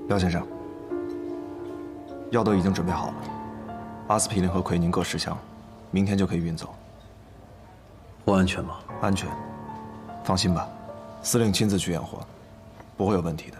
廖先生，药都已经准备好了，阿司匹林和奎宁各10箱，明天就可以运走。不安全吗？安全，放心吧，司令亲自去验货，不会有问题的。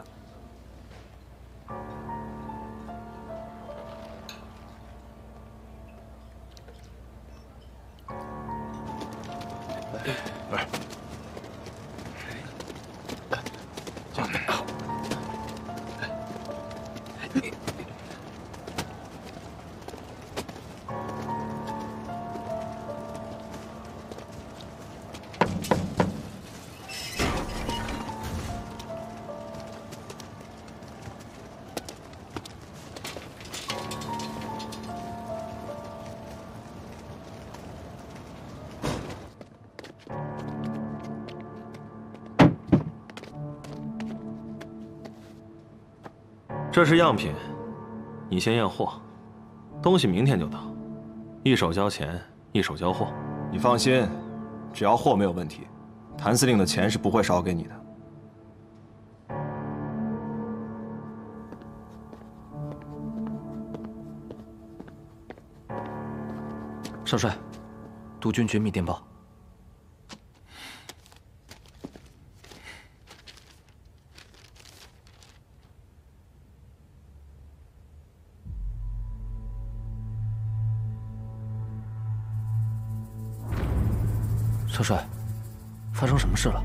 这是样品，你先验货，东西明天就到，一手交钱，一手交货。你放心，只要货没有问题，谭司令的钱是不会少给你的。少帅，督军绝密电报。 少帅，发生什么事了？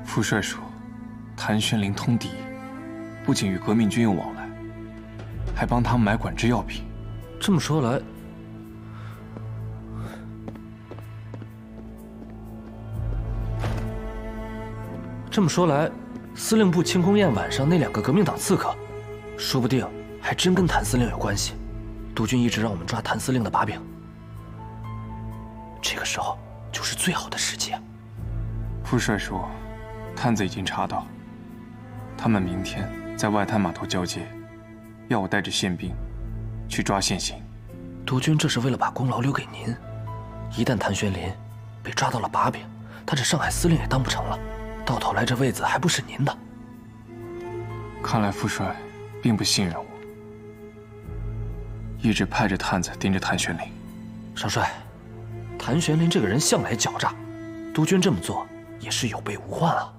副帅说，谭玄龄通敌，不仅与革命军有往来，还帮他们买管制药品。这么说来，司令部庆功宴晚上那2个革命党刺客，说不定还真跟谭司令有关系。督军一直让我们抓谭司令的把柄。 这个时候就是最好的时机。副帅说，探子已经查到，他们明天在外滩码头交接，要我带着宪兵去抓现行。督军这是为了把功劳留给您。一旦谭玄林被抓到了把柄，他这上海司令也当不成了，到头来这位子还不是您的。看来副帅并不信任我，一直派着探子盯着谭玄龄。少帅。 谭玄龄这个人向来狡诈，督军这么做也是有备无患啊。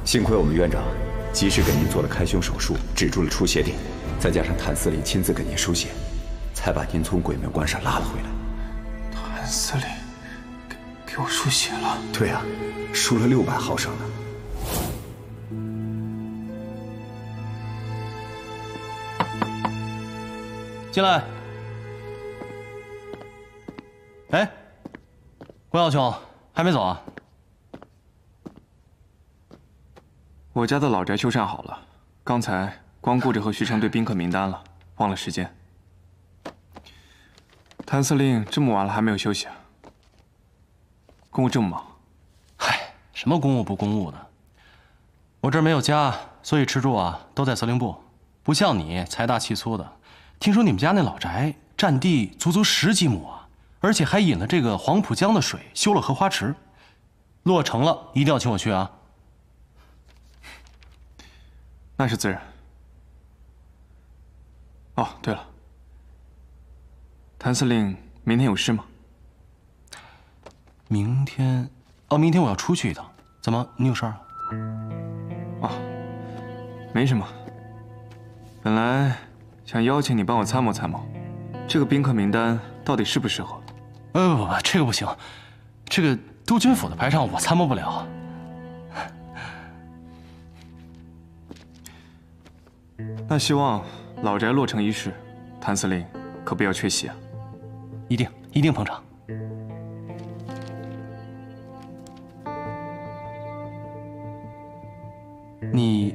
幸亏我们院长及时给您做了开胸手术，止住了出血点，再加上谭司令亲自给您输血，才把您从鬼门关上拉了回来。谭司令给我输血了？对啊，输了600毫升呢。进来。哎，关小兄还没走啊？ 我家的老宅修缮好了，刚才光顾着和徐成对宾客名单了，忘了时间。谭司令这么晚了还没有休息啊？公务这么忙？嗨，什么公务不公务的？我这儿没有家，所以吃住啊都在司令部，不像你财大气粗的。听说你们家那老宅占地足足10几亩啊，而且还引了这个黄浦江的水，修了荷花池。落成了一定要请我去啊！ 那是自然。哦，对了，谭司令明天有事吗？明天，哦，明天我要出去一趟。怎么，你有事儿啊？哦，没什么。本来想邀请你帮我参谋参谋，这个宾客名单到底适不适合？不，这个不行，这个督军府的排场我参谋不了。 那希望老宅落成一事，谭司令可不要缺席啊！一定捧场。你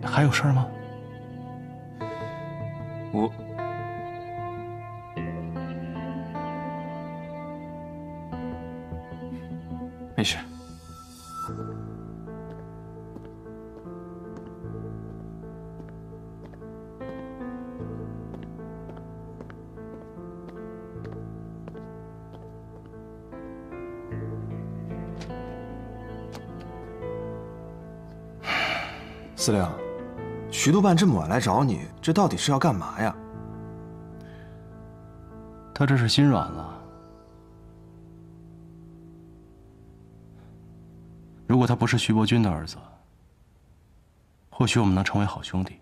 还有事儿吗？我没事。司令，徐督办这么晚来找你，这到底是要干嘛呀？他这是心软了。如果他不是徐伯钧的儿子，或许我们能成为好兄弟。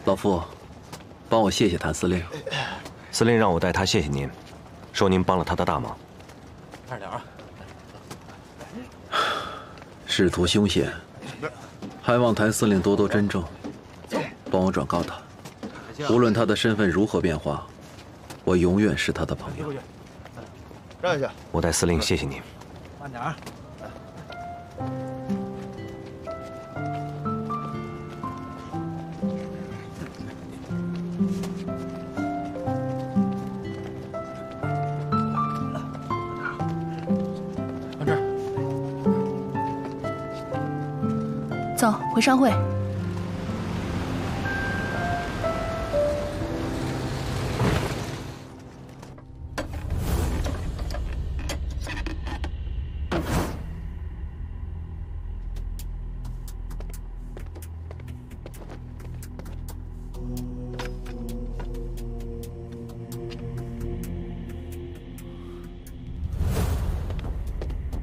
老夫，帮我谢谢谭司令。司令让我代他谢谢您，说您帮了他的大忙。慢点啊！仕途凶险，还望谭司令多多珍重，帮我转告他，无论他的身份如何变化，我永远是他的朋友。让一下，我代司令谢谢您。慢点啊！走，回商会。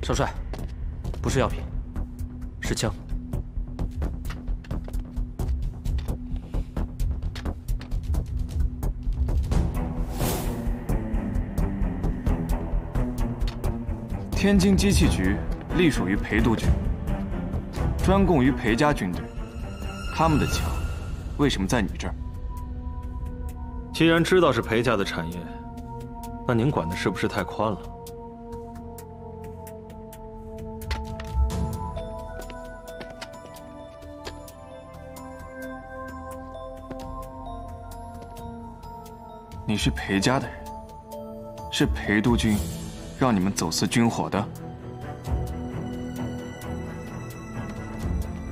少帅，不是药品，是枪。天津机器局隶属于裴督军，专供于裴家军队。他们的枪为什么在你这儿？既然知道是裴家的产业，那您管的是不是太宽了？你是裴家的人，是裴督军让你们走私军火的？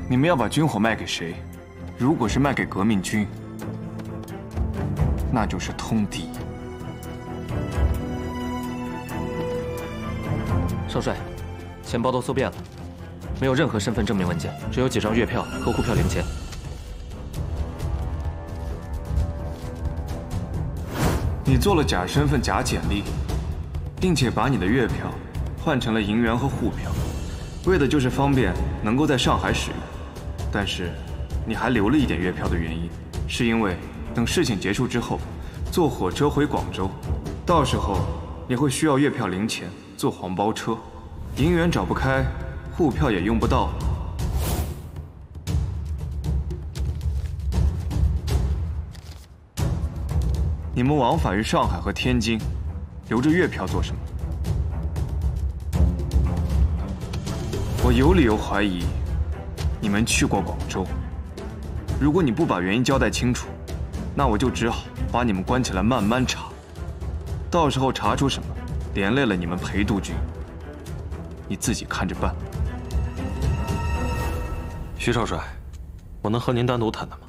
你们要把军火卖给谁？如果是卖给革命军，那就是通敌。少帅，钱包都搜遍了，没有任何身份证明文件，只有几张月票和沪票零钱。你做了假身份、假简历，并且把你的月票换成了银元和沪票，为的就是方便能够在上海使用。但是，你还留了一点月票的原因，是因为等事情结束之后，坐火车回广州，到时候你会需要月票零钱，坐黄包车，银元找不开，沪票也用不到。你们往返于上海和天津，留着月票做什么？我有理由怀疑，你们去过广州。如果你不把原因交代清楚，那我就只好把你们关起来慢慢查。到时候查出什么，连累了你们裴督军，你自己看着办。徐少帅，我能和您单独谈谈吗？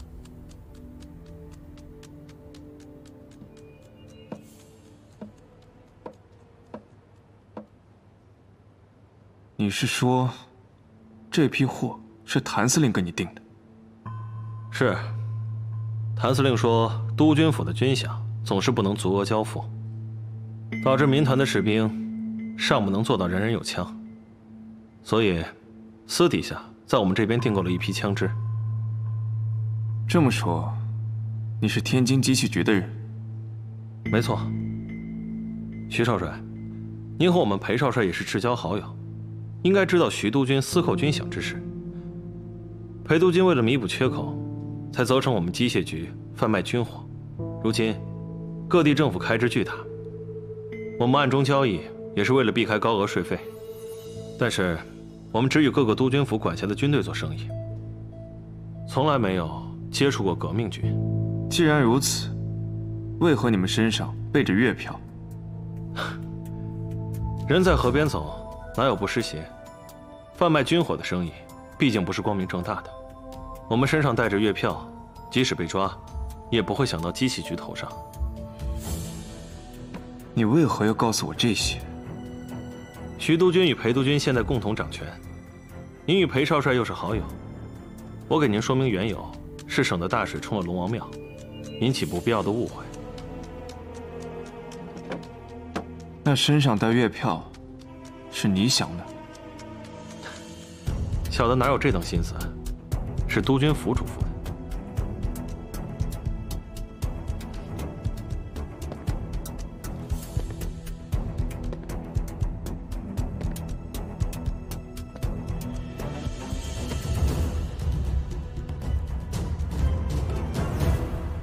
你是说，这批货是谭司令跟你订的？是。谭司令说，督军府的军饷总是不能足额交付，导致民团的士兵尚不能做到人人有枪，所以私底下在我们这边订购了一批枪支。这么说，你是天津机器局的人？没错。徐少帅，您和我们裴少帅也是至交好友，应该知道徐督军私扣军饷之事。裴督军为了弥补缺口，才责成我们机械局贩卖军火。如今各地政府开支巨大，我们暗中交易也是为了避开高额税费。但是我们只与各个督军府管辖的军队做生意，从来没有接触过革命军。既然如此，为何你们身上背着月票？人在河边走，哪有不湿鞋？贩卖军火的生意，毕竟不是光明正大的。我们身上带着月票，即使被抓，也不会想到机器局头上。你为何要告诉我这些？徐督军与裴督军现在共同掌权，您与裴少帅又是好友，我给您说明缘由，是省得大水冲了龙王庙，引起不必要的误会。那身上带月票，是你想的？小的哪有这等心思？是督军府嘱咐的。